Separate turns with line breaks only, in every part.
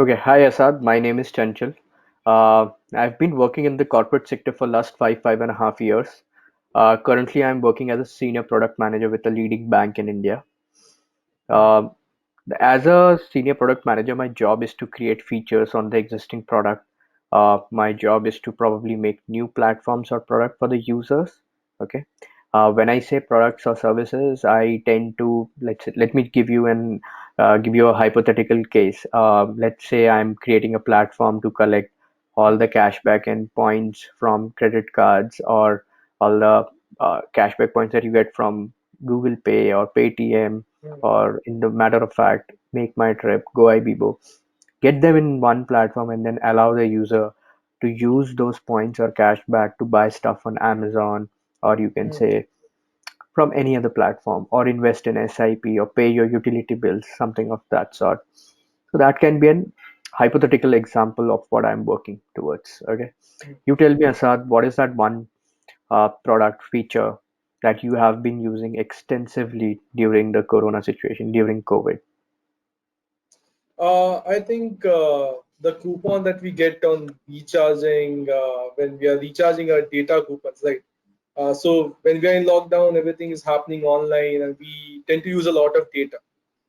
Okay, hi Asad. My name is Chanchal. I've been working in the corporate sector for last 5.5 years. Currently, I'm working as a senior product manager with a leading bank in India. Um as a senior product manager, my job is to create features on the existing product. My job is to probably make new platforms or product for the users. Okay. When I say products or services, I tend to let me give you a hypothetical case. Let's say I'm creating a platform to collect all the cashback and points from credit cards or all the cashback points that you get from Google Pay or Paytm,
Mm,
or in the matter of fact, Make My Trip, GoIbibo, get them in one platform and then allow the user to use those points or cashback to buy stuff on Amazon, or you can
mm,
say from any other platform, or invest in SIP or pay your utility bills, something of that sort. So that can be an hypothetical example of what I'm working towards. Okay.
mm.
You tell me, Asad, what is that one product feature that you have been using extensively during the corona situation, during COVID?
I think the coupon that we get on recharging when we are recharging our data coupons, right? So when we are in lockdown, everything is happening online, and we tend to use a lot of data.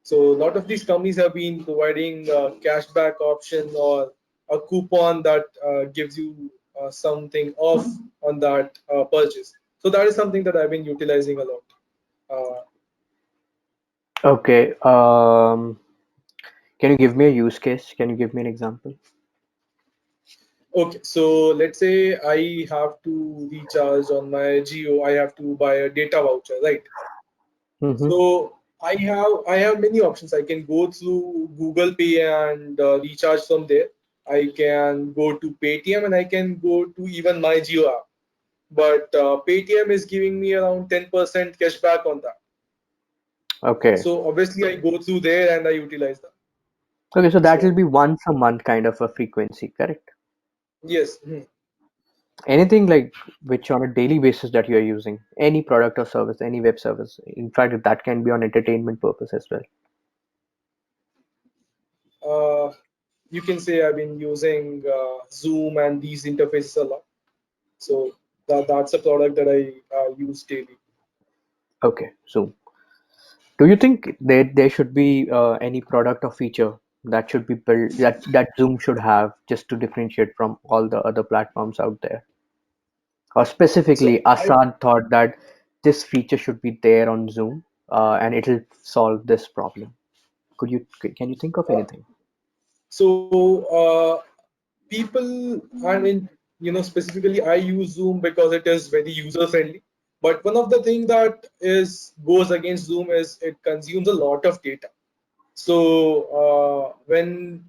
So a lot of these companies have been providing cashback option or a coupon that gives you something off on that purchase. So that is something that I've been utilizing a lot. Uh,
Okay. Can you give me a use case? Can you give me an example?
Okay, so let's say I have to recharge on my Geo, I have to buy a data voucher, right?
Mm-hmm.
So I have many options. I can go through Google Pay and recharge from there. I can go to Paytm and I can go to even my Geo app. But Paytm is giving me around 10% cashback on that.
Okay.
So obviously I go through there and I utilize that.
Okay, so that will
So
be once a month kind of a frequency, correct?
yes.
Anything like which on a daily basis that you are using, any product or service, any web service. In fact, that can be on entertainment purpose as well.
Uh, you can say I've been using Zoom and these interfaces a lot. So that's a product that I use daily.
Okay, so do you think there should be any product or feature that should be built that Zoom should have just to differentiate from all the other platforms out there? Or
So
specifically,
I
Assad thought that this feature should be there on Zoom, and it'll solve this problem. Can you think of
uh,
anything?
so people, I mean, specifically I use Zoom because it is very user friendly. But one of the things that is goes against Zoom is it consumes a lot of data. So when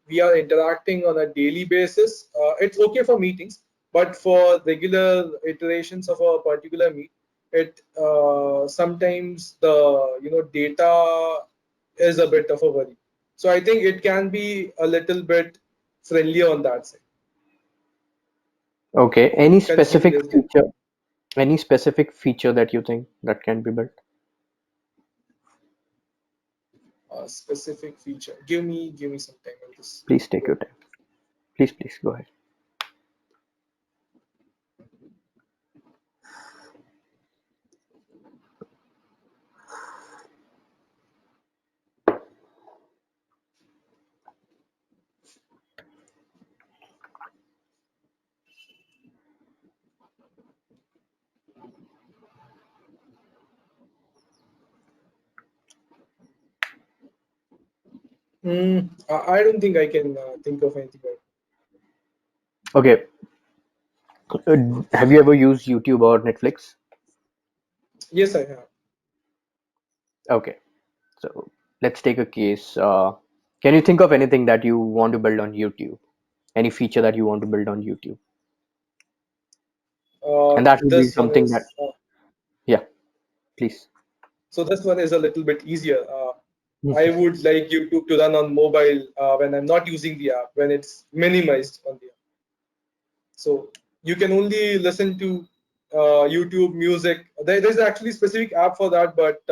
we are interacting on a daily basis, it's okay for meetings, but for regular iterations of a particular meet, it sometimes the data is a bit of a worry. So I think it can be a little bit friendlier on that side.
Okay,
Consume less data.
any specific feature that you think that can be built?
Specific feature. Give me some time on this.
Please take your time. Please go ahead.
I don't think I can think of anything right.
Okay, have you ever used YouTube or Netflix?
Yes, I have.
Okay, so let's take a case. Can you think of anything that you want to build on YouTube? Any feature that you want to build on YouTube? And that would be
This one
something that,
is
yeah, please.
so this one is a little bit easier. I
Mhm.
would like YouTube to run on mobile when I'm not using the app, when it's minimized on the app. So you can only listen to YouTube music. There's actually a specific app for that, but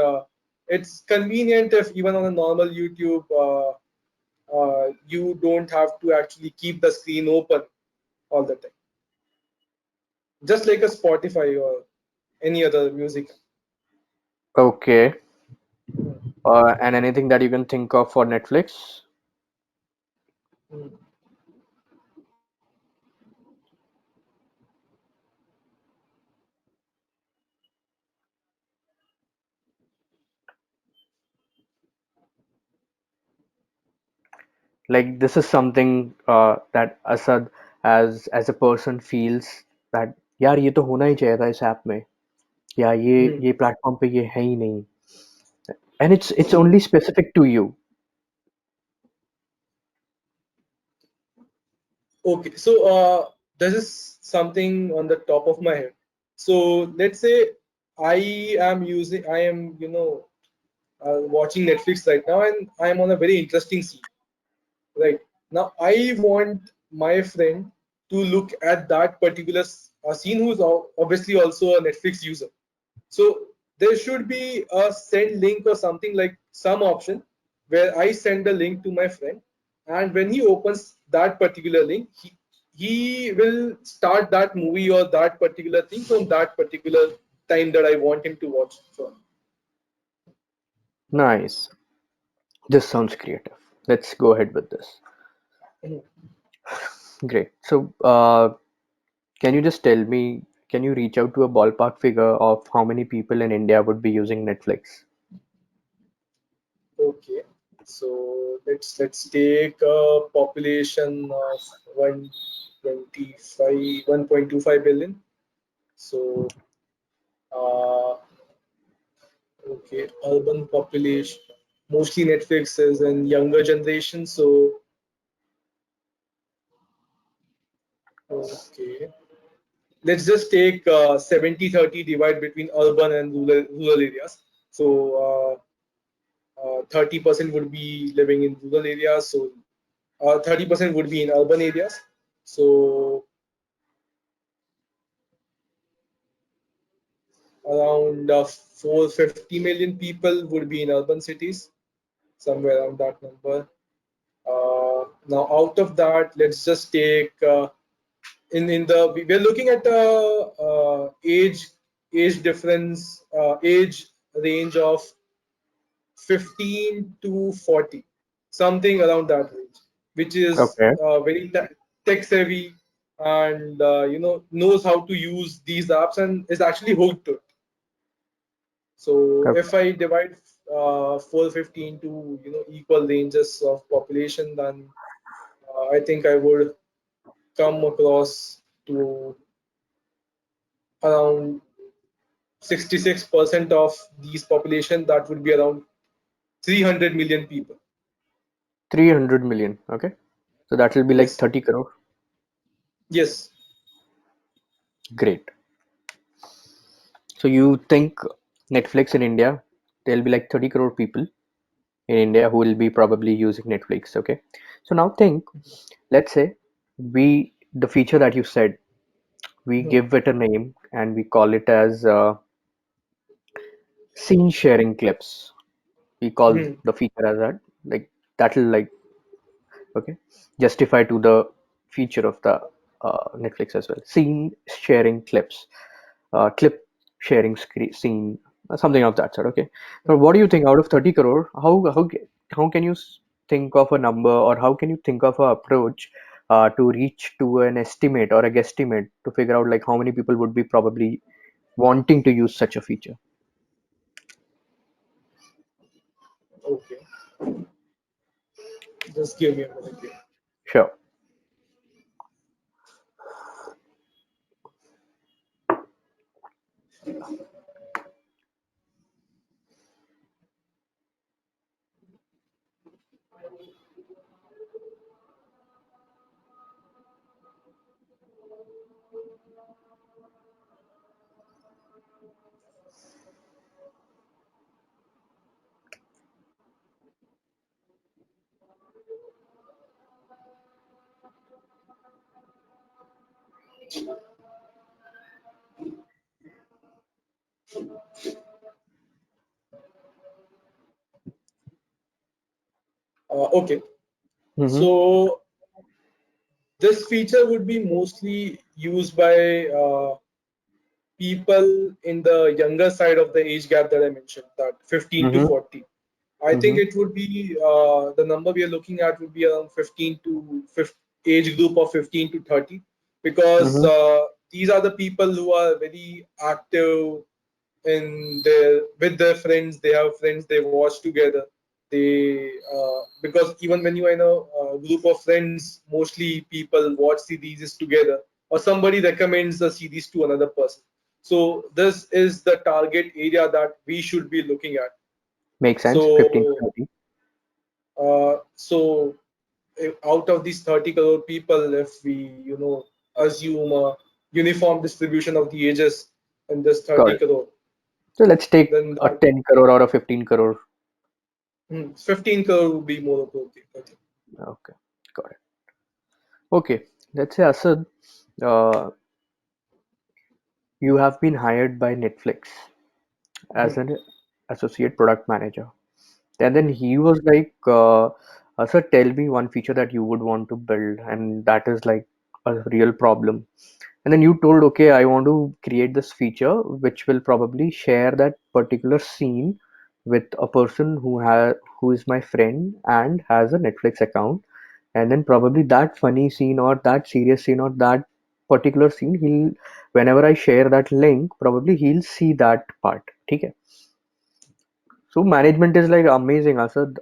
it's convenient if even on a normal YouTube you don't have to actually keep the screen open all the time, just like a Spotify or any other music.
Okay. And anything that you can think of for Netflix?
Mm.
Like this is something that Asad as a person feels that यार ये तो होना ही चाहिए था इस app में या
Mm.
ये प्लेटफॉर्म पे ये है ही नहीं and it's only specific to you.
Okay, so this is something on the top of my head. So let's say I am, watching Netflix right now, and I am on a very interesting scene. Right now, I want my friend to look at that particular scene, who's obviously also a Netflix user. So there should be a send link or something, like some option where I send the link to my friend, and when he opens that particular link, he will start that movie or that particular thing from that particular time that I want him to watch from.
Nice. This sounds creative. Let's go ahead with this. Great. So, can you just tell me, can you reach out to a ballpark figure of how many people in India would be using Netflix?
Okay, so let's take a population of 1.25 billion. So, uh, okay, urban population, mostly Netflix is in younger generation. So, okay, let's just take 70-30 divide between urban and rural areas. So, 30% would be living in rural areas. So, 30% would be in urban areas. So, around 450 million people would be in urban cities, somewhere around that number. Now, out of that, let's just take in the we're looking at a age difference, age range of 15 to 40, something around that range, which is
Okay.
very tech savvy, and knows how to use these apps and is actually hooked to it. So
Okay.
if I divide 450 into equal ranges of population, then I think I would come across to around 66% of these population. That would be around 300 million people.
300 million. Okay. So that will be like
Yes,
30 crore.
yes.
Great. So you think Netflix in India, there'll be like 30 crore people in India who will be probably using Netflix. Okay. So now think, let's say the feature that you said, we
Mhm.
give it a name and we call it as scene sharing clips. We call
Mhm.
the feature as that. Like that'll like okay justify to the feature of the Netflix as well. Scene sharing clips, clip sharing scene, something of that sort. Okay. So what do you think out of 30 crore? How can you think of a number or how can you think of a approach to reach to an estimate or a guesstimate to figure out like how many people would be probably wanting to use such a feature?
Okay, just give me a minute here.
Sure.
Okay,
Mm-hmm.
So this feature would be mostly used by people in the younger side of the age gap that I mentioned, that 15 to
Mm-hmm.
40. I think
Mm-hmm.
it would be the number we are looking at would be around 15 to 50, age group of 15 to 30, because
Mm-hmm.
these are the people who are very active in their with their friends. They have friends they watch together. They because even when you are in a group of friends, mostly people watch series together, or somebody recommends the series to another person. So this is the target area that we should be looking at.
Makes sense. 15 to
So
30.
out of these 30 crore people, if we assume a uniform distribution of the ages in this
Got
30
it.
crore,
So let's take
then
a
that
10 crore or a 15 crore.
15 crore would be more appropriate, I think.
Okay. Got it. Okay. Let's say, Asad, uh, you have been hired by Netflix as
Mhm.
an associate product manager. And then he was like, sir, tell me one feature that you would want to build, and that is like a real problem. And then you told, okay, I want to create this feature which will probably share that particular scene with a person who is my friend and has a Netflix account. And then probably that funny scene or that serious scene or that particular scene, whenever I share that link, probably he'll see that part. Okay. So management is like amazing, Asad.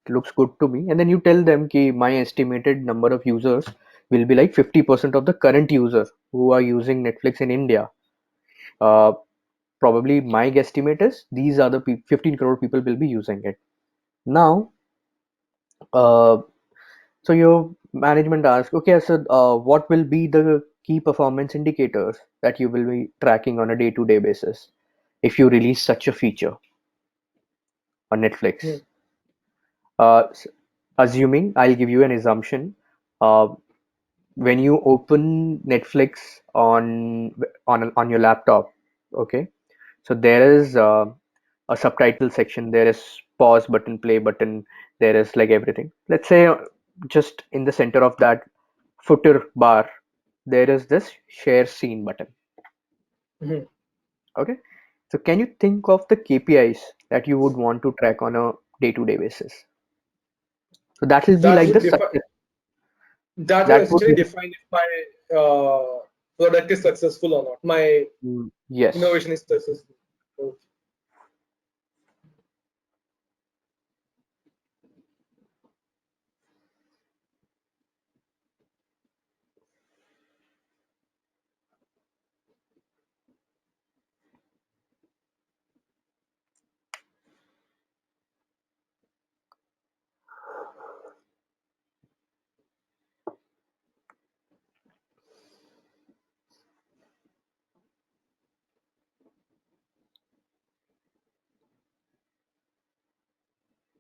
Looks good to me. And then you tell them ki my estimated number of users will be like 50% of the current users who are using Netflix in India. Uh, Probably my guesstimate is these are the 15 crore people will be using it. Now, uh, so your management asks, okay, so what will be the key performance indicators that you will be tracking on a day-to-day basis if you release such a feature on
Hmm.
Netflix? Uh, s- Assuming I'll give you an assumption. Uh, when you open Netflix on your laptop, okay, so there is a subtitle section, there is pause button, play button, there is like everything. Let's say just in the center of that footer bar, there is this share scene button.
Mhm.
Okay, so can you think of the KPIs that you would want to track on a day-to-day basis? So that will be
That
like the
would define
success.
that would
That would
essentially
be
define if my product is successful or not. My
yes.
innovation is successful. Okay.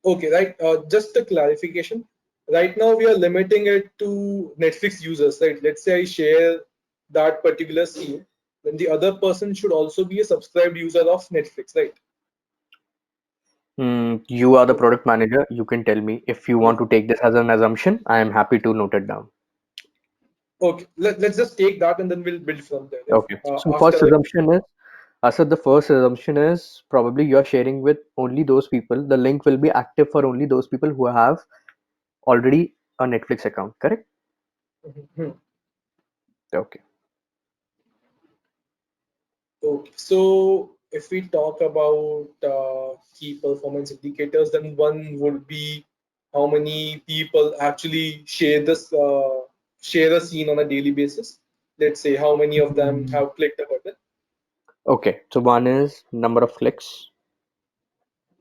Okay, right. Just a clarification. Right now, we are limiting it to Netflix users, right? Let's say I share that particular scene, then the other person should also be a subscribed user of Netflix, right?
You are the
Okay.
product manager. You can tell me if you
Yeah.
want to take this as an assumption. I am happy to note it down.
Okay. Let's just take that and then we'll build from there. If
Okay. So
after
first
I
assumption is, Asad, the first assumption is probably you're sharing with only those people. The link will be active for only those people who have already a Netflix account, correct?
Mhm.
Okay.
Okay, so if we talk about key performance indicators, then one would be how many people actually share a scene on a daily basis. Let's say how many of them
Mm.
have clicked a button.
Okay. So one is number of clicks.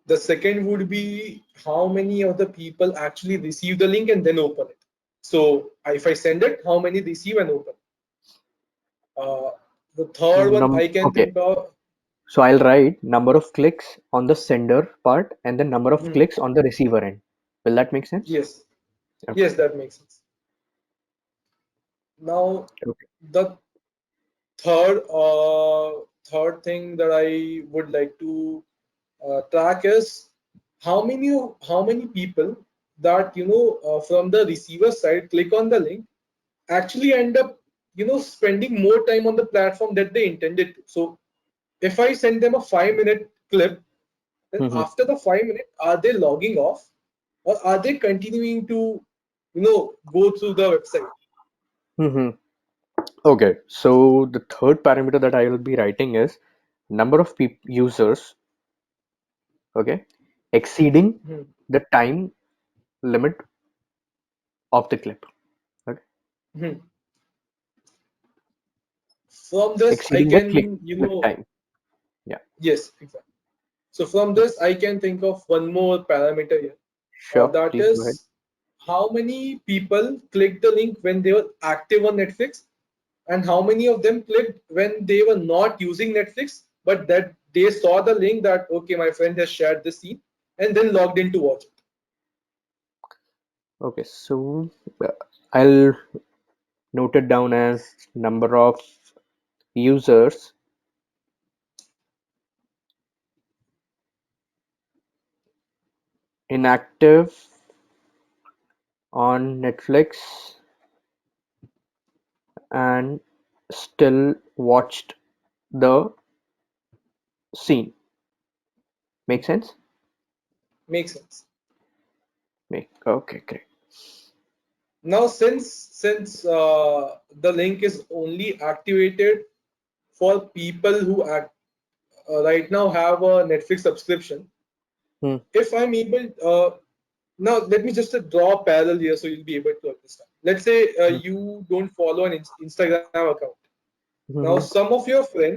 The second would be how many of the people actually receive the link and then open it. So if I send it, how many receive and open? Uh, the third one I can
Okay.
think of.
So I'll write number of clicks on the sender part and then number of
Hmm,
clicks on the receiver end. Will that make sense?
yes,
Okay.
yes, that makes sense. Now
Okay.
the third third thing that I would like to track is how many people that from the receiver side click on the link actually end up spending more time on the platform that they intended to. So if I send them a 5-minute clip, then
Mm-hmm.
after the 5 minutes, are they logging off or are they continuing to go through the website?
Mm-hmm. Okay, so the third parameter that I will be writing is number of users, okay, exceeding
Hmm.
the time limit of the clip. Okay,
Hmm. From this I
exceeding the
can
click time. Yeah,
yes, exactly. So from
okay,
this I can think of one more parameter here.
sure,
That
please go ahead.
is how many people clicked the link when they were active on Netflix, and how many of them clicked when they were not using Netflix, but that they saw the link that okay, my friend has shared this scene, and then logged in to watch it.
Okay, so uh, I'll note it down as number of users inactive on Netflix and still watched the scene. Make sense?
Makes sense.
Make okay, great.
Now, since the link is only activated for people who right now have a Netflix subscription,
Hmm.
if I'm able, now let me just draw a parallel here so you'll be able to understand. Let's say
Hmm.
you don't follow an Instagram account. Now,
Hmm.
some of your friend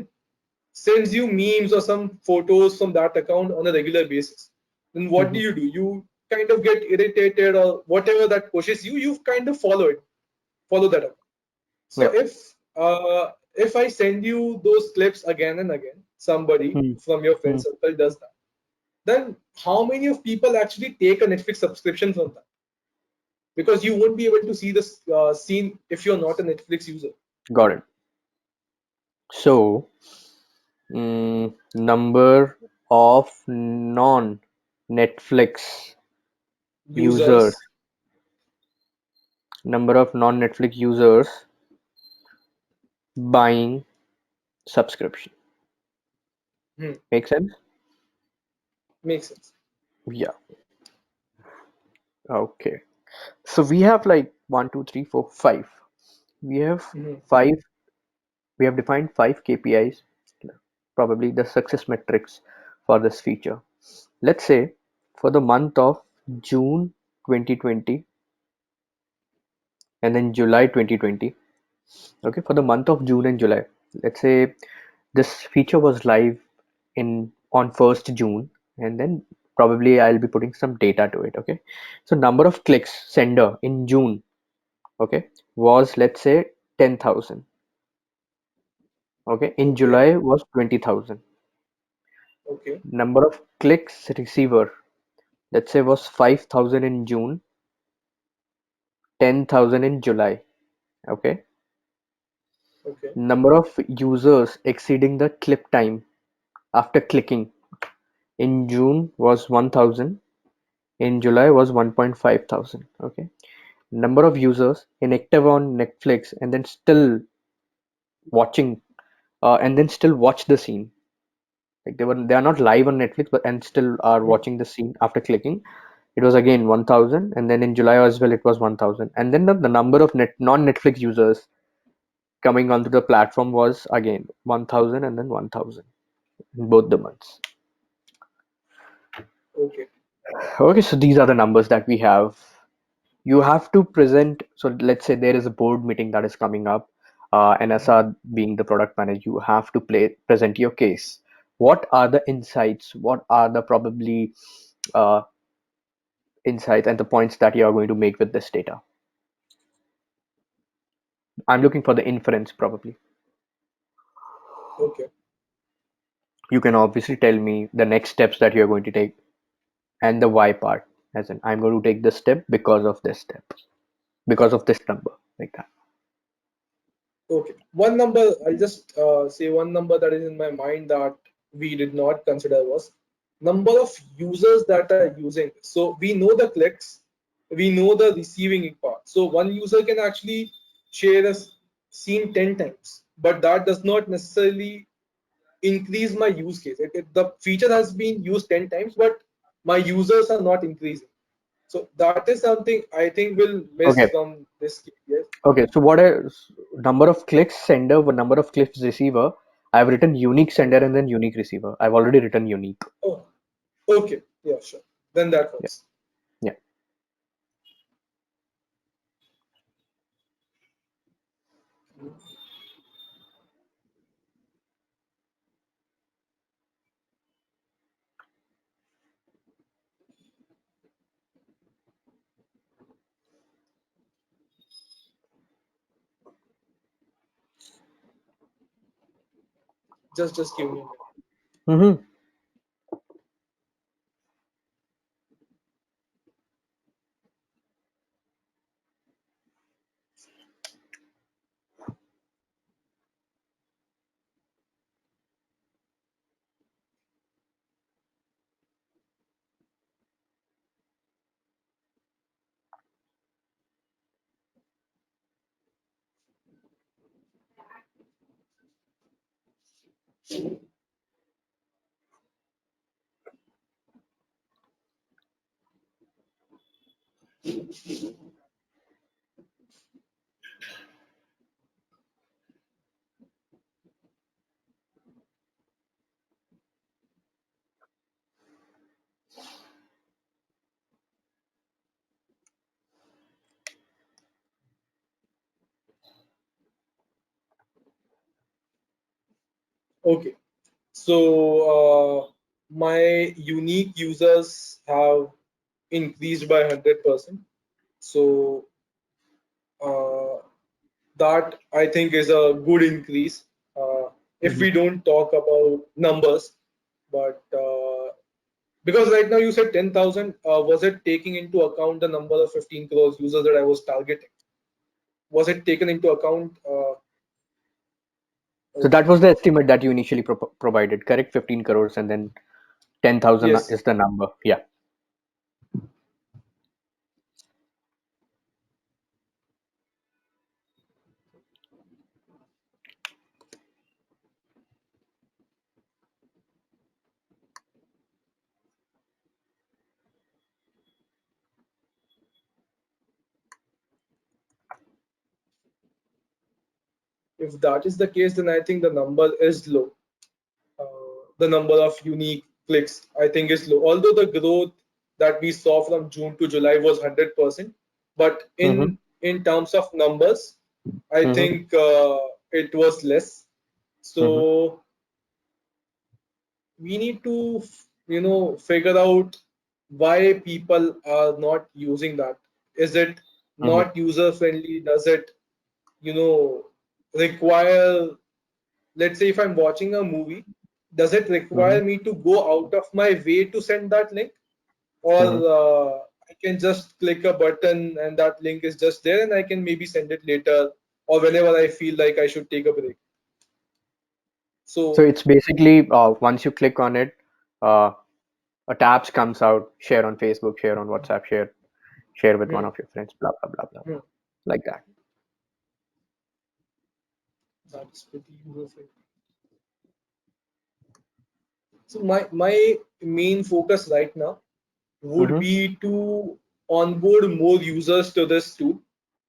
sends you memes or some photos from that account on a regular basis. Then what
Hmm.
do? You kind of get irritated or whatever that pushes you, you kind of follow that account. So
Yeah.
if I send you those clips again and again, somebody
Hmm.
from your friend
Hmm.
circle does that, then how many of people actually take a Netflix subscription from that? Because you won't be able to see this scene if you're not a Netflix user.
Got it. So, number of non-Netflix users,
Users.
number of non-Netflix users buying subscription.
Hmm,
Make sense?
makes sense.
Yeah. Okay. So we have like one, two, three, four, five. We have
Hmm,
five. We have defined five KPIs, probably the success metrics for this feature. Let's say for the month of June 2020 and then July 2020. Okay, for the month of June and July, let's say this feature was live in on 1st June, and then probably I'll be putting some data to it. Okay, so number of clicks sender in June, okay, was let's say 10,000. Okay, in
okay,
July was 20,000.
okay,
Number of clicks receiver, let's say was 5,000 in June, 10,000 in July. Okay,
okay,
number of users exceeding the clip time after clicking in June was 1,000, in July was 1.5 thousand. Okay, number of users inactive on Netflix and then still watching and then still watch the scene. Like they are not live on Netflix but and still are
hmm,
watching the scene after clicking. It was again 1,000, and then in July as well it was 1,000. And then the number of non-Netflix users coming onto the platform was again 1,000 and then 1,000 in both the months.
okay,
Okay, so these are the numbers that we have. You have to present. So let's say there is a board meeting that is coming up, and
hmm,
Asad being the product manager, you have to present your case. What are the insights? What are the probably uh, insights and the points that you are going to make with this data? I'm looking for the inference probably.
okay,
You can obviously tell me the next steps that you're going to take and the why part, as in I'm going to take this step because of this step, because of this number, like that.
okay. One number, I'll just say one number that is in my mind that we did not consider was number of users that are using this. So we know the clicks, we know the receiving part. So one user can actually share a scene 10 times, but that does not necessarily increase my use case. The feature has been used 10 times, but my users are not increasing. So that is something I think will miss
Okay.
from this case.
Okay. So what is number of clicks sender, number of clicks receiver? I've written unique sender and then unique receiver. I've already written unique.
Oh, okay. Yeah, sure. Then that
Yeah.
works.
Yeah.
Just give me a minute.
Mm-hmm.
Okay. So my unique users have increased by 100%. So uh, that I think is a good increase. If
Mm-hmm.
we don't talk about numbers, but because right now you said 10,000, was it taking into account the number of 15 crores users that I was targeting? Was it taken into account?
So
Okay.
that was the estimate that you initially provided, correct? 15 crores and then 10,000
Yes.
is the number. Yeah.
If that is the case, then I think the number is low. The number of unique clicks I think is low. Although the growth that we saw from June to July was 100%, but
Mm-hmm.
in terms of numbers, I
Mm-hmm.
think it was less.
Mm-hmm.
So we need to figure out why people are not using that. Is it
Mm-hmm.
not user friendly? Does it you know require, let's say if I'm watching a movie, does it
Mm-hmm.
require me to go out of my way to send that link, or
Mm-hmm.
I can just click a button and that link is just there and I can maybe send it later or whenever I feel like I should take a break?
So
So
it's basically once you click on it, uh, a tabs comes out, share on Facebook, share on WhatsApp, share with one
hmm,
of your friends, blah blah blah blah
hmm,
blah, like that.
that's pretty user. So my main focus right now would
Mm-hmm.
be to onboard more users to this tool,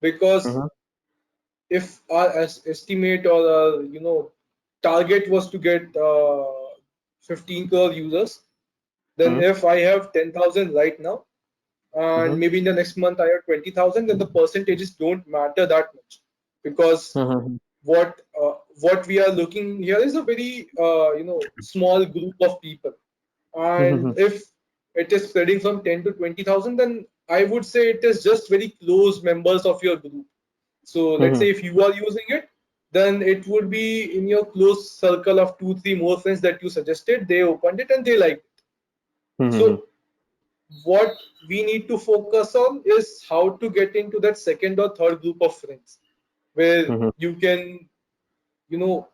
because
Mm-hmm.
if our estimate or our target was to get 15 crore users, then
Mm-hmm.
if I have 10,000 right now and maybe in the next month I have 20,000, then the percentages don't matter that much, because
Mm-hmm.
what uh, what we are looking here is a very small group of people,
Mm-hmm.
and if it is spreading from 10 to 20,000, then I would say it is just very close members of your group. So let's
Mm-hmm.
say if you are using it, then it would be in your close circle of two, three more friends that you suggested. They opened it and they liked it.
Mm-hmm.
So what we need to focus on is how to get into that second or third group of friends where
Mm-hmm.
you can, you know,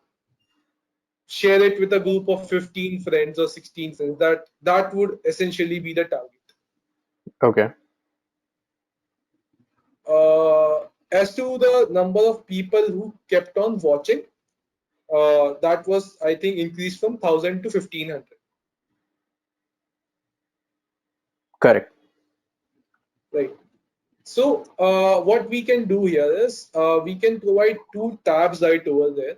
share it with a group of 15 friends or 16 friends. That would essentially be the target.
Okay.
As to the number of people who kept on watching, that was, I think, increased from 1,000 to 1,500.
Correct.
Right. So what we can do here is we can provide two tabs right over there.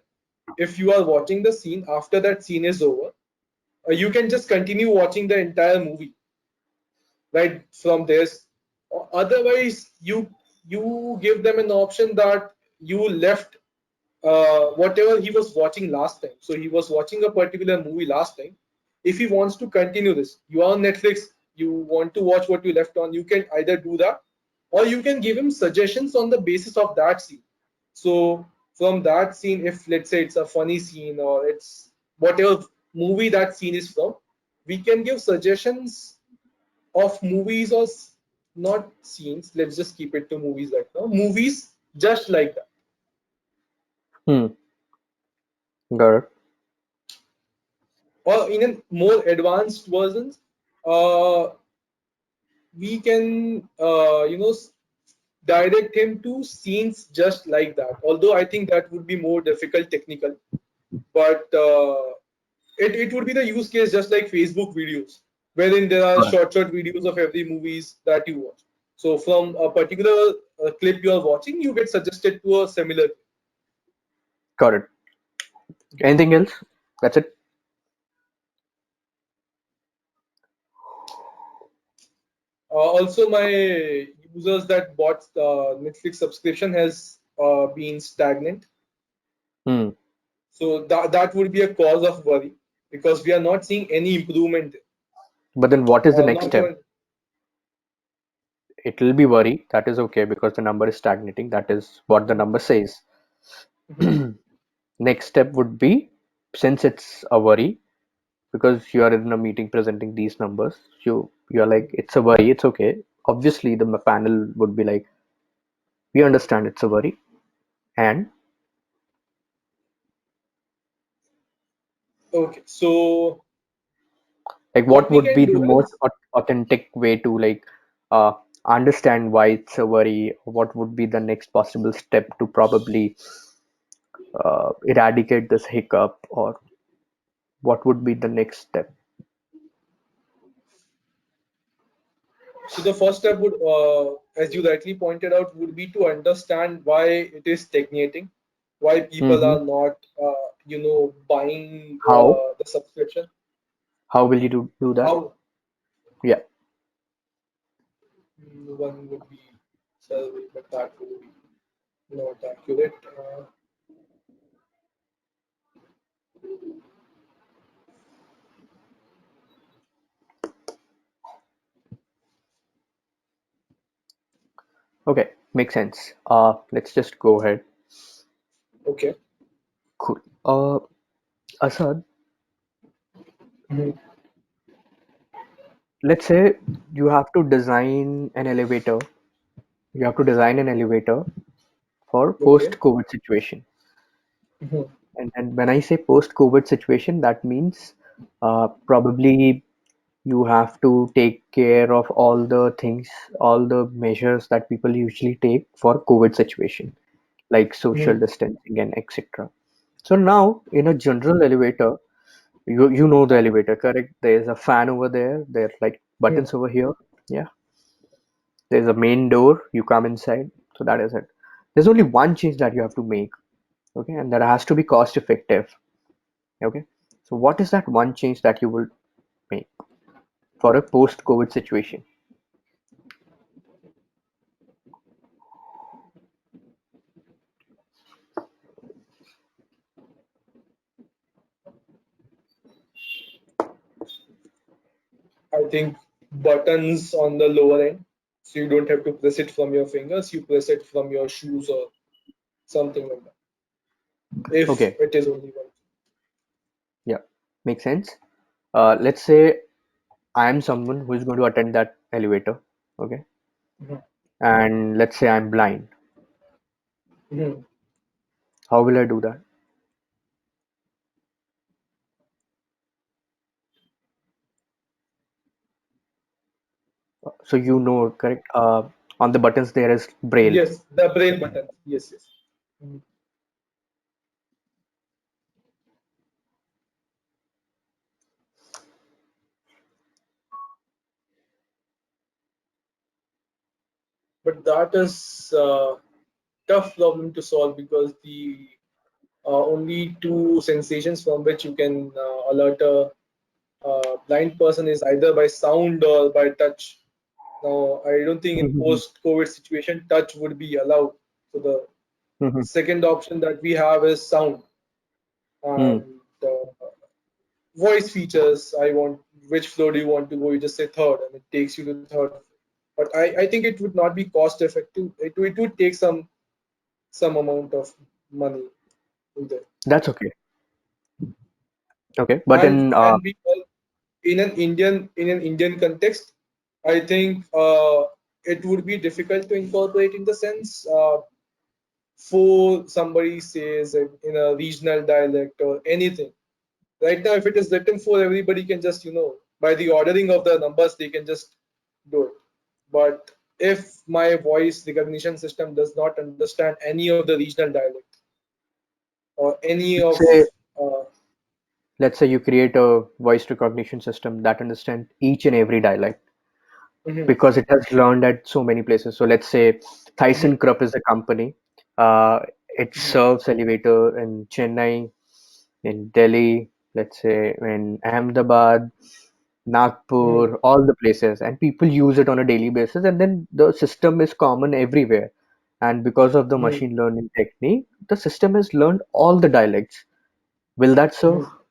If you are watching the scene after that scene is over, you can just continue watching the entire movie right from this. Otherwise, you give them an option that you left whatever he was watching last time. So he was watching a particular movie last time. If he wants to continue this, you are on Netflix, you want to watch what you left on, you can either do that, or you can give him suggestions on the basis of that scene. So from that scene, if let's say it's a funny scene or it's whatever movie that scene is from, we can give suggestions of movies or not scenes. Let's just keep it to movies right now. Movies just like that.
Hmm. Got it.
Or in a more advanced versions, uh, we can direct him to scenes just like that. Although I think that would be more difficult technical, but it would be the use case just like Facebook videos, wherein there are
Got it.
short videos of every movies that you watch. So from a particular clip you are watching, you get suggested to a similar.
Got it. Anything else? That's it.
Also, my users that bought Netflix subscription has been stagnant.
Hmm.
So that would be a cause of worry because we are not seeing any improvement.
But then what is the next
Not
step?
even.
It will be worry. That is okay because the number is stagnating. That is what the number says.
Mhm,
Next step would be, since it's a worry, because you are in a meeting presenting these numbers, you're like, it's a worry, it's okay. Obviously, the panel would be like, we understand it's a worry, and
okay, so
like,
what
what
we
would
can
be the
do
most
is
authentic way to like uh, understand why it's a worry? What would be the next possible step to probably eradicate this hiccup, or what would be the next step?
so the first step would, as you rightly pointed out, would be to understand why it is stagnating, why people
Hmm.
are not, buying
How?
the subscription.
How will you do that?
How
Yeah.
one would be survey, but that would be not accurate.
Okay. Makes sense. Let's just go ahead.
Okay.
Cool. Asad,
Mhm.
let's say you have to design an elevator. You have to design an elevator for
Okay.
post-COVID situation.
Mhm.
And when I say post-COVID situation, that means probably you have to take care of all the things, all the measures that people usually take for COVID situation, like social
Mhm.
distancing and etc. So now in a general elevator, you know the elevator, correct? There's a fan over there. There are like
Mhm.
buttons over here. Yeah. There's a main door. You come inside. So that is it. There's only one change that you have to make. Okay, and that has to be cost effective. Okay. So what is that one change that you will make for a post-COVID situation?
I think buttons on the lower end, so you don't have to press it from your fingers. You press it from your shoes or something like that. If
Okay.
it is only one.
Yeah. Makes sense. Let's say I am someone who is going to attend that elevator. Okay.
Mhm.
And let's say I'm blind.
Mhm.
How will I do that? So you know, correct? On the buttons there is braille.
Yes, the braille button. Yes, yes. Mhm. But that is tough problem to solve because the only two sensations from which you can alert a blind person is either by sound or by touch. Now, I don't think in
Mhm.
post-COVID situation, touch would be allowed. So the
Mhm.
second option that we have is sound
Mm.
and voice features. I want which floor do you want to go? You just say third, and it takes you to third. But I think it would not be cost effective. It would take some amount of money in there.
That's okay. Okay, but
And
in
and we all in an Indian context, I think it would be difficult to incorporate in the sense for somebody says it in a regional dialect or anything. Right now, if it is written for everybody can just by the ordering of the numbers they can just do it. But if my voice recognition system does not understand any of the regional dialect or any
let's
of
say
uh,
let's say you create a voice recognition system that understands each and every dialect
mhm,
because it has learned at so many places. So let's say
mhm,
ThyssenKrupp is a company. It
mhm,
serves elevator in Chennai, in Delhi, let's say in Ahmedabad,
mhm,
Nagpur, all the places, and people use it on a daily basis. And then the system is common everywhere. And because of the
mhm,
machine learning technique, the system has learned all the dialects. Will that serve?
mhm.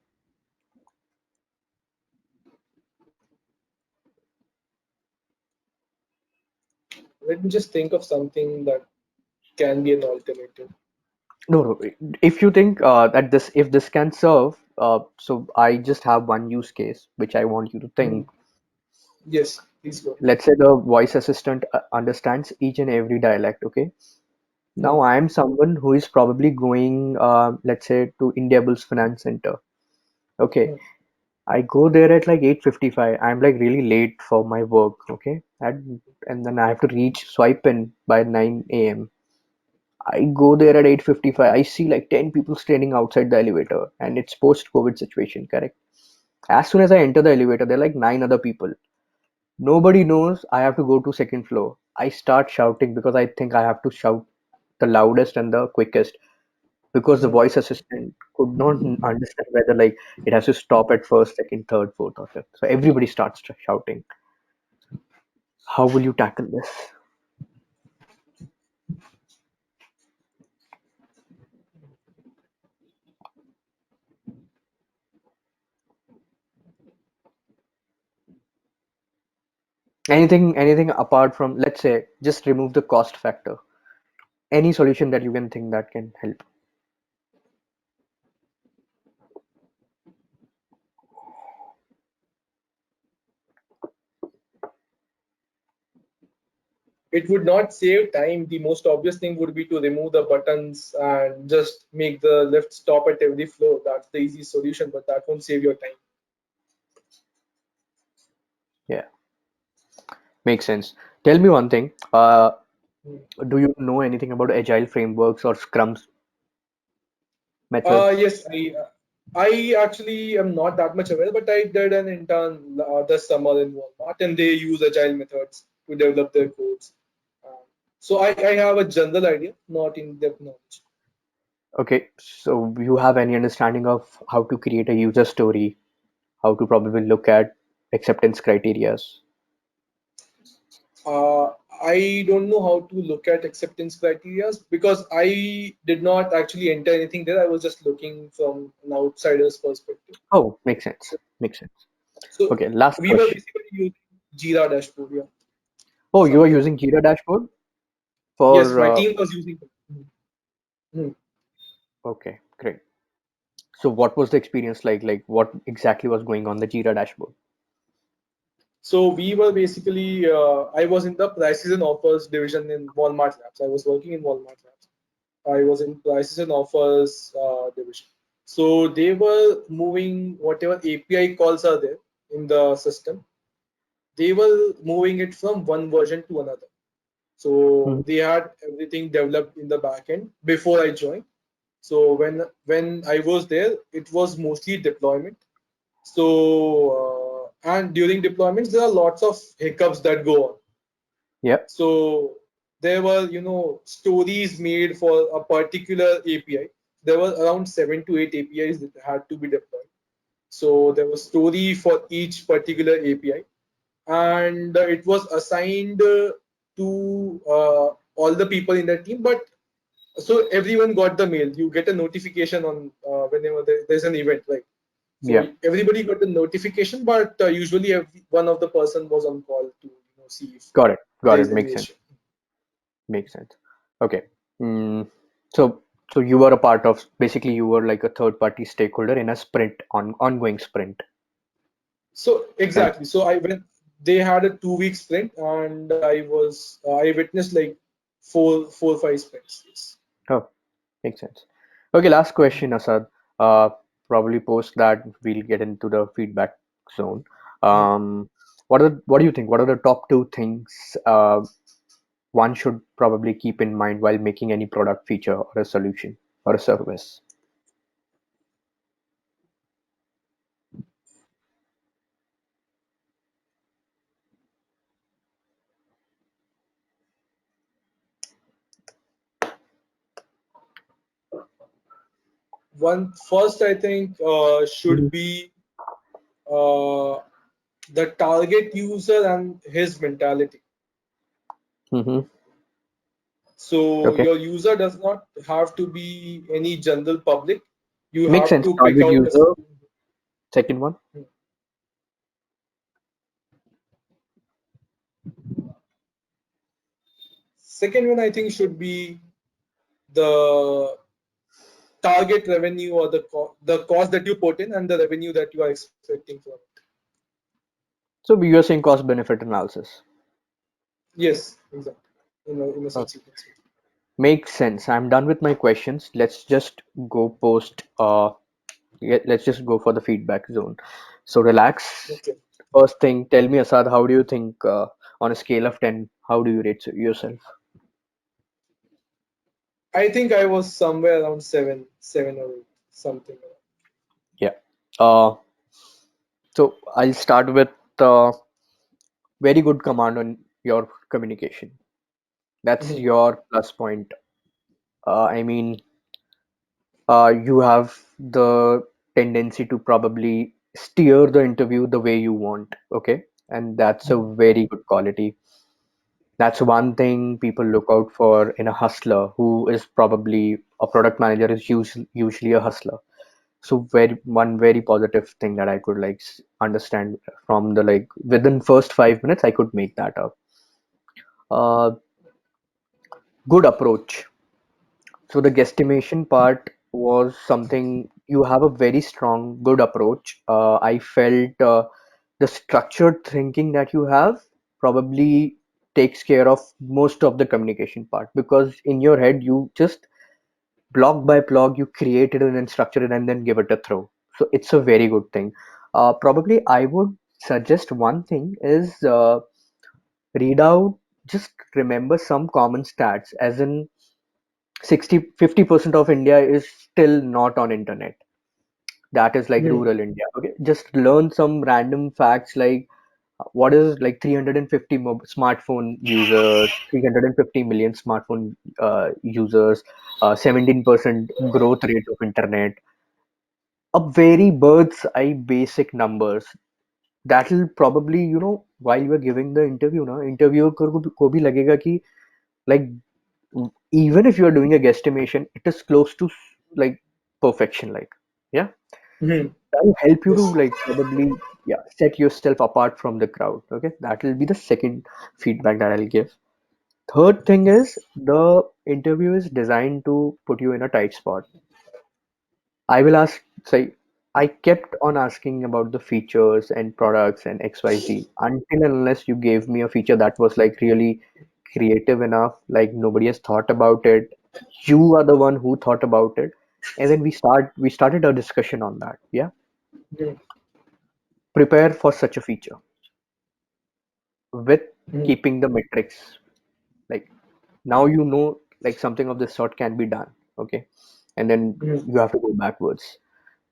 Let me just think of something that can be an alternative.
No, no. If you think that this, if this can serve, so I just have one use case which I want you to
Mhm.
think.
Yes, please go.
Let's say the voice assistant understands each and every dialect. Okay. Now
Mhm,
I am someone who is probably going, let's say, to Indiabulls Finance Center. Okay.
mhm,
I go there at like 8:55. I'm like really late for my work. Okay. And then I have to reach swipe in by 9 a.m. I go there at 8:55. I see like 10 people standing outside the elevator, and it's post-COVID situation, correct? As soon as I enter the elevator, there are like nine other people. Nobody knows I have to go to second floor. I start shouting because I think I have to shout the loudest and the quickest because the
mhm.
voice assistant could not understand whether like it has to stop at first, second, third, fourth, or fifth. So everybody starts shouting. How will you tackle this? Anything apart from, let's say, just remove the cost factor. Any solution that you can think that can help.
It would not save time. The most obvious thing would be to remove the buttons and just make the lift stop at every floor. That's the easy solution, but that won't save your time.
Yeah, makes sense. Tell me one thing.
Hmm.
Do you know anything about agile frameworks or scrums methods?
Yes, I actually am not that much aware, but I did an intern this summer in Walmart, and they use agile methods to develop their codes. Um, so I have a general idea, not in-depth knowledge.
Okay, so you have any understanding of how to create a user story, how to probably look at acceptance criterias?
Uh, I don't know how to look at acceptance criteria because I did not actually enter anything there. I was just looking from an outsider's perspective.
Oh, makes sense.
So,
Makes sense.
so
Okay, last
we were
question.
basically using Jira dashboard, yeah,
Oh, you are
something.
using Jira dashboard
Yes,
for
my team was using. Mhm.
okay, great. So what was the experience like? Like what exactly was going on the Jira dashboard?
So we were basically, I was in the prices and offers division in Walmart Labs. I was working in Walmart Labs. I was in prices and offers division. So they were moving whatever API calls are there in the system. They were moving it from one version to another. So
Mhm.
they had everything developed in the back end before I joined. So when I was there, it was mostly deployment. So and during deployments, there are lots of hiccups that go on.
Yep.
So there were, stories made for a particular API. There were around 7 to 8 APIs that had to be deployed. So there was story for each particular API, and it was assigned to all the people in the team. But so everyone got the mail. You get a notification on whenever there's an event, right? So
Yeah.
everybody got the notification, but usually one of the person was on call to see if
Got it.
there
Got it.
is any
Makes sense.
issue.
Makes sense. Okay. Mm, so so you were a part of, basically you were like a third party stakeholder in a sprint, ongoing sprint.
So
Right?
exactly. So I went. They had a 2 week sprint, and I witnessed like four, 5 sprints. Yes.
Oh, makes sense. Okay, last question, Asad. Uh, Probably post that we'll get into the feedback zone.
Mhm.
What do you think? What are the top two things one should probably keep in mind while making any product, feature, or a solution or a service?
One first, I think, should be uh, the target user and his mentality.
Mm-hmm.
So
Okay,
your user does not have to be any general public. You
makes
have
sense.
to pick
Target
out a.
user. Second one.
Second one, I think, should be the target revenue, or the cost that you put in and the revenue that you are expecting from it.
So you're saying cost benefit analysis.
Yes, exactly. In a
Uh,
sense, you can say.
Makes sense. I'm done with my questions. Let's just go post. Yeah, let's just go for the feedback zone. So relax.
Okay.
First thing, tell me, Asad, how do you think on a scale of 10, how do you rate yourself?
I think I was somewhere around seven or eight, something.
Yeah. Uh, so I'll start with very good command on your communication. That's
Mhm.
your plus point. I mean, you have the tendency to probably steer the interview the way you want. Okay. And that's a very good quality. That's one thing people look out for in a hustler who is probably a product manager is usually a hustler. So very positive thing that I could like understand from the like within first 5 minutes I could make that up. Uh, Good approach. So the guesstimation part was something you have a very strong good approach. I felt the structured thinking that you have probably takes care of most of the communication part because in your head you just block by block you create it and then structure it and then give it a throw. So it's a very good thing. Probably I would suggest one thing is read out, just remember some common stats as in 50% of India is still not on internet. That is like
Mhm.
rural India. Okay, just learn some random facts like what is like 350 smartphone users, 350 million smartphone users, 17% growth rate of internet. A very bird's eye basic numbers. That'll probably, while you are giving the interview, na, interviewer को भी लगेगा कि like even if you are doing a guesstimation, it is close to like perfection. Like, yeah,
Mhm.
that will help you to
Yes.
like probably yeah set yourself apart from the crowd. Okay, that will be the second feedback that I'll give. Third thing is the interview is designed to put you in a tight spot. I will ask, say, I kept on asking about the features and products and XYZ until and unless you gave me a feature that was like really creative enough, like nobody has thought about it. You are the one who thought about it. And then we started a discussion on that. Yeah.
Mhm.
Prepare for such a feature with
Mhm.
keeping the metrics. Like Now you know like something of this sort can be done. Okay, and then
Mhm.
you have to go backwards.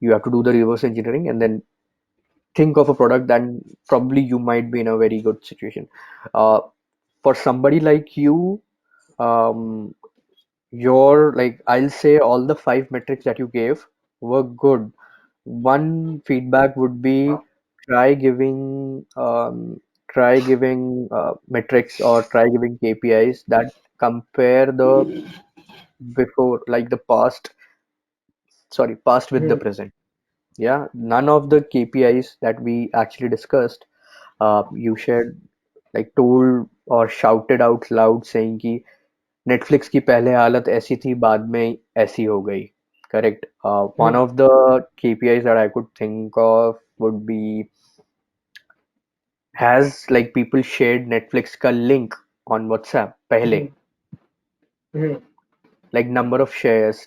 You have to do the reverse engineering and then think of a product, then probably you might be in a very good situation. Uh, for somebody like you, um, your like I'll say all the five metrics that you gave were good. One feedback would be try giving try giving metrics or try giving KPIs that compare the before like the past, sorry, past with the
Mhm.
present. Yeah, none of the KPIs that we actually discussed, you shared like told or shouted out loud saying कि Netflix की पहले हालत ऐसी थी बाद में ऐसी हो गई. Correct. One
Mhm.
of the KPIs that I could think of would be, has like people shared Netflix का link on WhatsApp पहले,
Mhm. Mhm.
like number of shares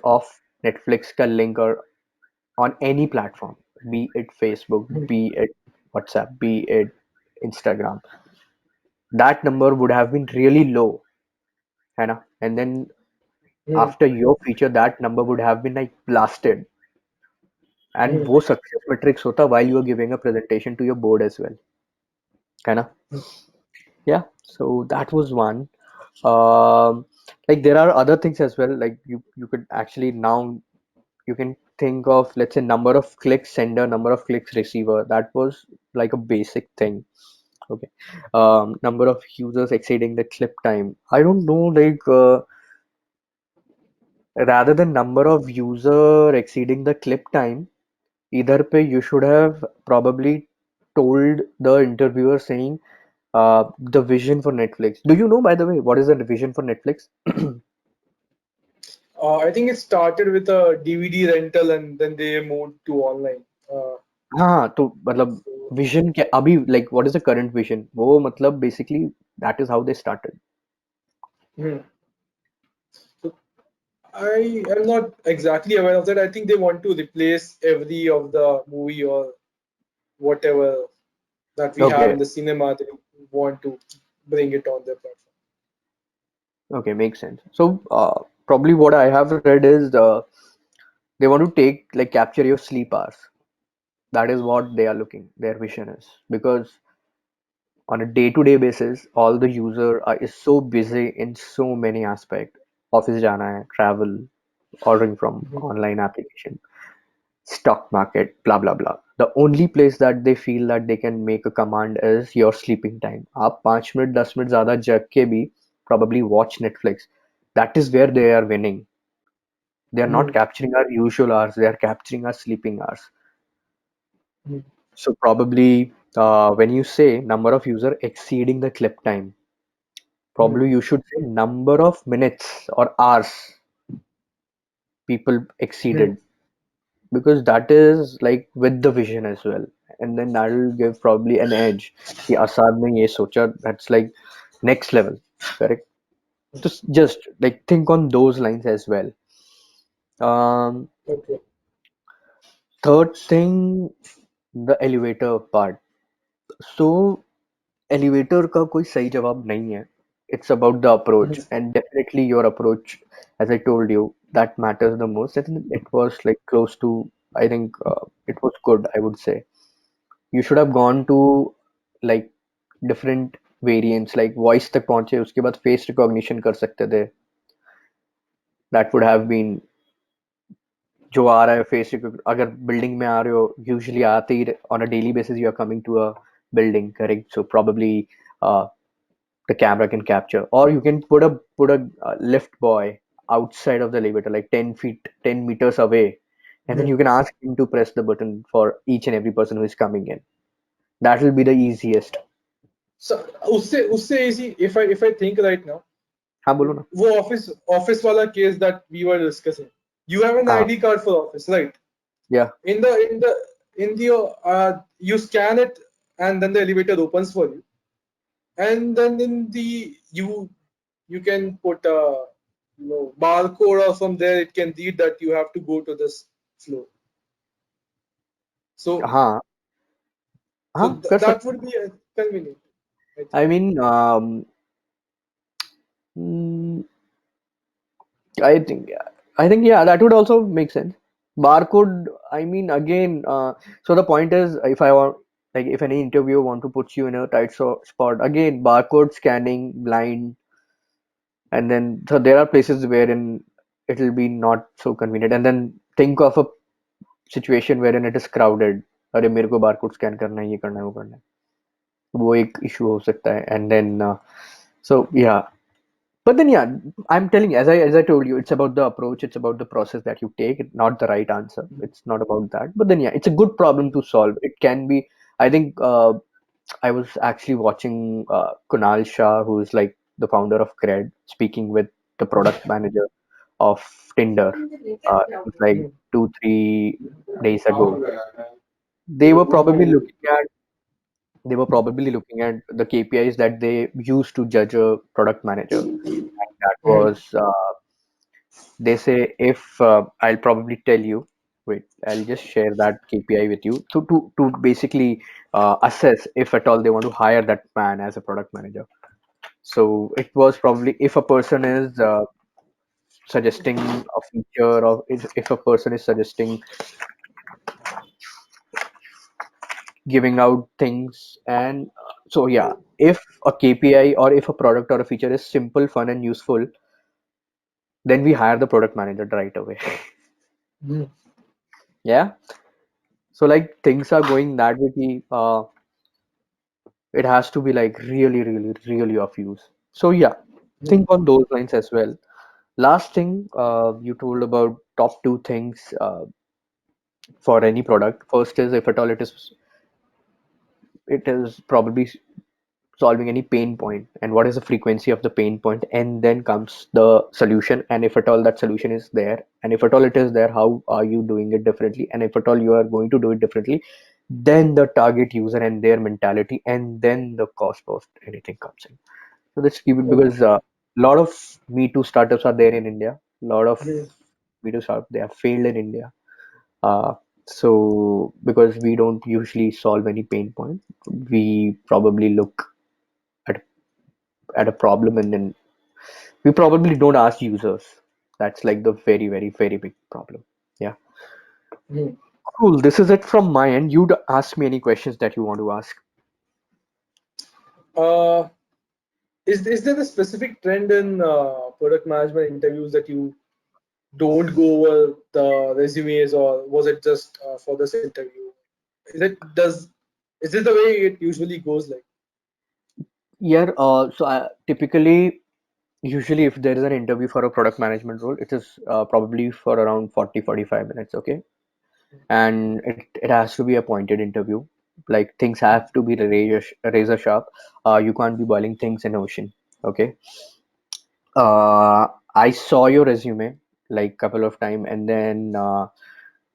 of Netflix का link or on any platform, be it Facebook,
Mhm.
be it WhatsApp, be it Instagram, that number would have been really low, है ना? And then
Mhm.
after your feature, that number would have been like blasted, and
Mhm.
वो success metrics होता while you are giving a presentation to your board as well, है ना? Yeah, so that was one. Um, like there are other things as well. Like you could actually now you can think of, let's say, number of clicks sender, number of clicks receiver. That was like a basic thing. Okay. Number of users exceeding the clip time. I don't know, like rather than number of user exceeding the clip time, either पे you should have probably told the interviewer saying the vision for Netflix. Do you know, by the way, what is the vision for Netflix?
I think it started with a DVD rental and then they moved to online.
हाँ तो मतलब
So,
vision क्या अभी, like what is the current vision, वो मतलब basically that is how they started.
mhm. So I am not exactly aware of that. I think they want to replace every of the movie or whatever that we have
Okay,
in the cinema. They want to bring it on their platform.
okay, makes sense. So probably what I have read is they want to take like capture your sleep hours. That is what they are looking, their vision is, because on a day-to-day basis, all the user is so busy in so many aspects. Office जाना है, travel, ordering from
Mhm.
online application, stock market, blah blah blah. The only place that they feel that they can make a command is your sleeping time. आप 5 minute 10 minute ज़्यादा जग के भी probably watch Netflix. That is where they are winning. They are not
Mhm.
capturing our usual hours. They are capturing our sleeping hours.
Mhm.
So probably when you say number of user exceeding the clip time,
Mhm.
probably you should say number of minutes or hours people
Mhm.
exceeded, because that is like with the vision as well, and then that will give probably an edge कि आसाद ने ये सोचा, that's like next level. Correct. Just like think on those lines as well. um
Okay.
Third thing, the elevator part. So elevator का कोई सही जवाब नहीं है. It's about the approach,
Mhm.
and definitely your approach, as I told you, that matters the most. I think it was like close to, I think it was good, I would say. You should have gone to like different variants, like voice तक पहुंचे उसके बाद face recognition कर सकते थे. That would have been, जो आ रहा है फेस, अगर बिल्डिंग में आ रहे हो यूजुअली आते ही on a daily basis you are coming to a building, correct? So probably the camera can capture, or you can put a lift boy outside of the elevator like 10 feet 10 meters away, and then
Mhm.
you can ask him to press the button for each and every person who is coming in. That will be the easiest.
So उससे easy if I think right now,
हाँ बोलो ना.
वो office वाला case that we were discussing. You have an
हाँ.
ID card for office, right?
Yeah.
In the you scan it and then the elevator opens for you, and then in the you can put a barcode, or from there it can read that you have to go to this floor. So
हाँ.
so
हाँ कर
that
सकते
would
हैं.
be convenient. I think.
I mean, mm, I think, yeah, that would also make sense. Barcode, I mean, again, so the point is, if I want, like, if any interviewer want to put you in a tight spot, again, barcode scanning, blind, and then so there are places wherein it'll be not so convenient. And then think of a situation wherein it is crowded. अरे मेरे को barcode scan करना है ये करना है वो करना है वो एक इशू हो सकता है and then so yeah. But then, yeah, I'm telling you, as I told you, it's about the approach, it's about the process that you take, it's not the right answer. It's not about that. But then, yeah, it's a good problem to solve. It can be. I think I was actually watching Kunal Shah, who is like the founder of Cred, speaking with the product manager of Tinder. It was like
Mhm.
2 3 days ago. They were probably looking at they were probably looking at the KPIs that they use to judge a product manager. And that
Mhm.
was, they say, if I'll probably tell you, wait, I'll just share that KPI with you to basically assess if at all they want to hire that man as a product manager. So it was probably if a person is suggesting a feature, or if a person is suggesting giving out things, and so yeah, if a KPI or if a product or a feature is simple, fun, and useful, then we hire the product manager right away.
Mhm.
Yeah. So like things are going that way. It has to be like really, really, really of use. So yeah,
Mhm.
think on those lines as well. Last thing, you told about top two things for any product. First is if at all it is probably solving any pain point, and what is the frequency of the pain point, and then comes the solution, and if at all that solution is there, and if at all it is there, how are you doing it differently, and if at all you are going to do it differently, then the target user and their mentality, and then the cost of anything comes in. So let's keep it,
Okay.
because a lot of me too startups are there in India. A lot of
Mhm.
me too startups, they have failed in India. uh, so because we don't usually solve any pain point, we probably look at at a problem, and then we probably don't ask users. That's like the very, very, very big problem. Yeah.
Mhm.
Cool. This is it from my end. You'd ask me any questions that you want to ask.
Uh, is there a specific trend in product management interviews that you don't go over the resumes, or was it just for this interview? Is it the way it usually goes like?
Yeah. So typically, usually, if there is an interview for a product management role, it is probably for around 40 45 minutes. Okay. And it has to be a pointed interview. Like things have to be razor sharp. You can't be boiling things in ocean. Okay. I saw your resume like couple of time, and then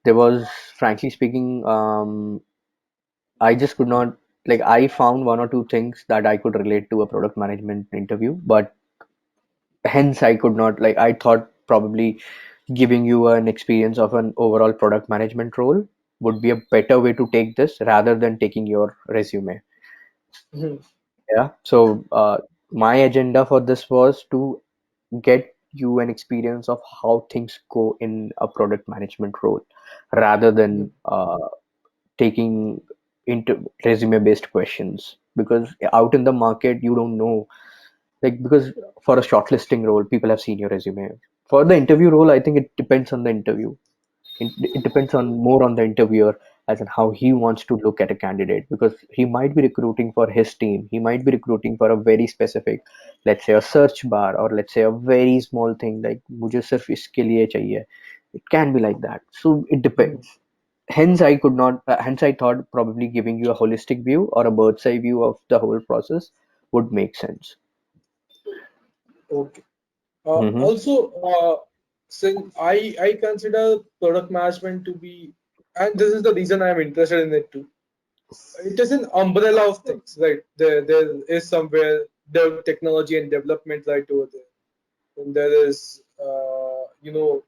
there was, frankly speaking, I just could not, like, I found one or two things that I could relate to a product management interview, but hence I could not, like, I thought probably giving you an experience of an overall product management role would be a better way to take this rather than taking your resume.
Mhm.
Yeah. So my agenda for this was to get you an experience of how things go in a product management role rather than
Mhm.
taking into resume based questions, because out in the market you don't know, like, because for a shortlisting role people have seen your resume. For the interview role, I think it depends on the interview. It depends on more on the interviewer, as in how he wants to look at a candidate, because he might be recruiting for his team, he might be recruiting for a very specific, let's say a search bar, or let's say a very small thing like मुझे सिर्फ इसके लिए चाहिए. It can be like that, so it
Mhm.
depends. Hence I thought probably giving you a holistic view or a bird's eye view of the whole process would make sense.
Okay.
Mm-hmm.
Also, since I consider product management to be, and this is the reason I am interested in it too. It is an umbrella of things, right? There is somewhere the technology and development right over there, and there is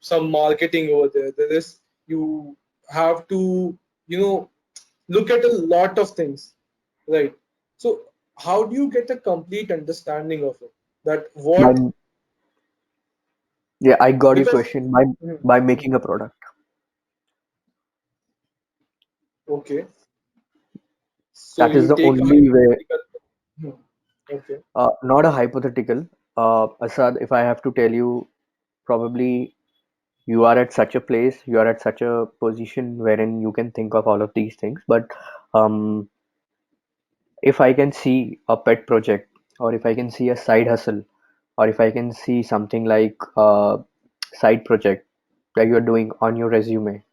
some marketing over there. There is, you have to, you know look at a lot of things, right? So how do you get a complete understanding of it? That
By,
what,
yeah, I got your
because
question. By
Mhm,
making
mhm.
a product.
Okay, so
That is
you
the
take a
only way.
hypothetical. Mhm. Okay.
Not a hypothetical. Asad, if I have to tell you, probably you are at such a place, you are at such a position wherein you can think of all of these things. But um, if I can see a pet project, or if I can see a side hustle, or if I can see something like a side project that you're doing on your resume,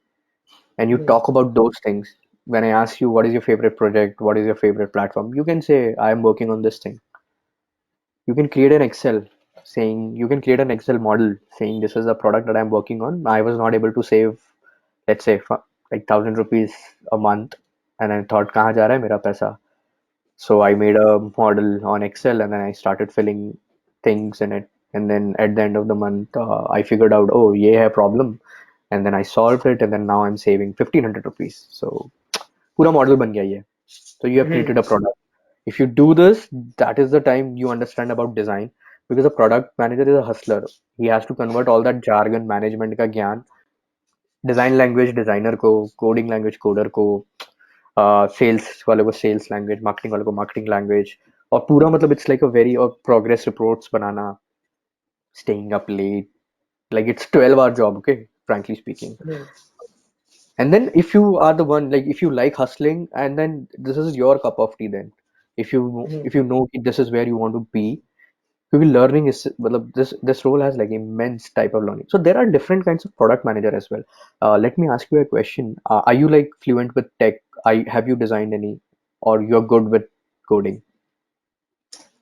and you
Mhm,
talk about those things, when I ask you what is your favorite project, what is your favorite platform, you can say, I am working on this thing. You can create an Excel saying, you can create an Excel model saying this is a product that I'm working on. I was not able to save, let's say, like 1,000 rupees a month, and I thought, कहाँ जा रहा है मेरा पैसा? So I made a model on Excel, and then I started filling things in it. And then at the end of the month, I figured out, oh, ये है problem. And then I solved it, and then now I'm saving 1,500 rupees. So पूरा model बन गया ये. So you have
mhm,
created a product. If you do this, that is the time you understand about design, because a product manager is a hustler. He has to convert all that jargon, management का ज्ञान, design language designer को, coding language coder को, sales वाले को sales language, marketing वाले को marketing language, और पूरा मतलब इट्स लाइक अ वेरी, और प्रोग्रेस रिपोर्ट्स बनाना, staying up late, like it's 12-hour job, okay, frankly speaking.
mhm,
And then if you are the one, like if you like hustling, and then this is your cup of tea, then
mhm.
if you know this is where you want to be, because learning is, well, this role has like immense type of learning. So there are different kinds of product manager as well. Let me ask you a question. Are you like fluent with tech? Have you designed any, or you're good with coding?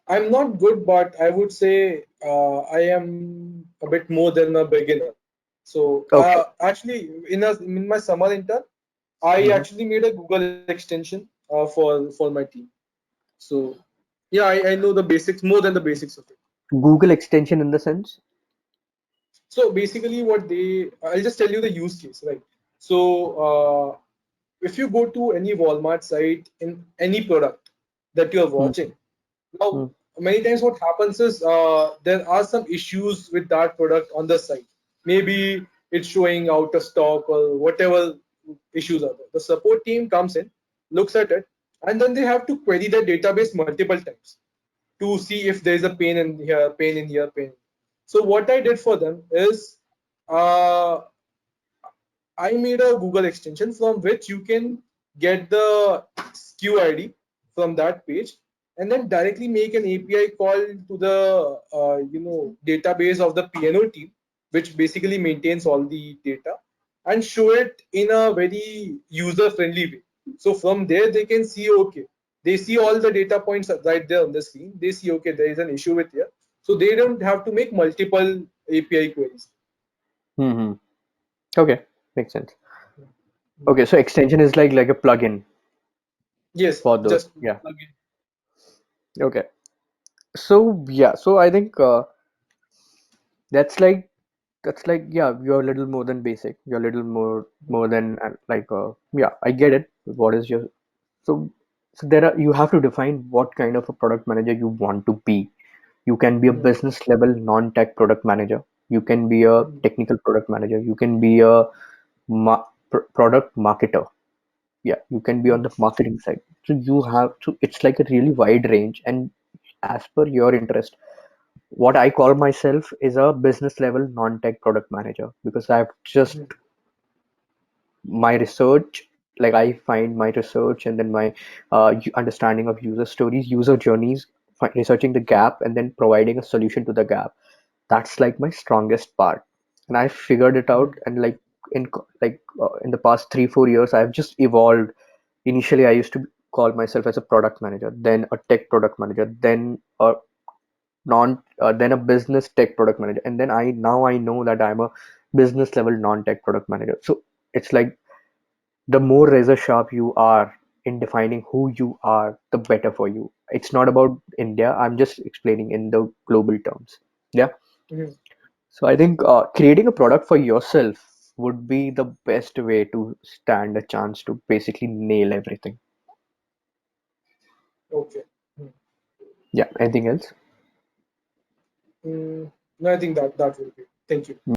I'm not good, but I would say I am a bit more than a beginner. So
Okay.
in my summer intern, I
Hmm.
actually made a Google extension for my team. So yeah, I know the basics more than the basics of it.
Google extension in the sense.
So basically, I'll just tell you the use case, right? So if you go to any Walmart site in any product that you're
Hmm.
watching, now
Hmm.
many times what happens is there are some issues with that product on the site. Maybe it's showing out of stock or whatever issues are there. The support team comes in, looks at it, and then they have to query the database multiple times to see if there is a pain in here, pain in here, pain. So what I did for them is uh, I made a Google extension from which you can get the SKU ID from that page, and then directly make an API call to the database of the PNO team, which basically maintains all the data, and show it in a very user friendly way. So from there they can see, okay, they see all the data points right there on the screen. They see, okay, there is an issue with here, so they don't have to make multiple API queries.
Hmm. Okay, makes sense. Okay, so extension is like a plugin
Yes,
for those.
just
Yeah.
plug in.
Okay. So yeah, so I think that's like that's like, yeah, you're a little more than basic. You're a little more than like yeah, I get it. What is your, so there are, you have to define what kind of a product manager you want to be. You can be a
Mhm,
business level non-tech product manager. You can be a
mhm,
technical product manager. You can be a product marketer. Yeah, you can be on
mhm,
the marketing side. So you have to, it's like a really wide range, and as per your interest. What I call myself is a business level non-tech product manager, because I've just,
mhm,
my research, like I find my research, and then my understanding of user stories, user journeys, researching the gap, and then providing a solution to the gap. That's like my strongest part, and I figured it out.
mhm,
And like in the past 3-4 years, I've just evolved. Initially, I used to call myself as a product manager, then a tech product manager, then a non then a business tech product manager, and then I know that I'm a business level non-tech product manager. So it's like, the more razor sharp you are in defining who you are, the better for you. It's not about India, I'm just explaining in the global terms. Yeah.
mhm.
So I think creating a product for yourself would be the best way to stand a chance to basically nail everything.
Okay. Mhm.
Yeah. Anything else?
No, I think that will be. Thank you.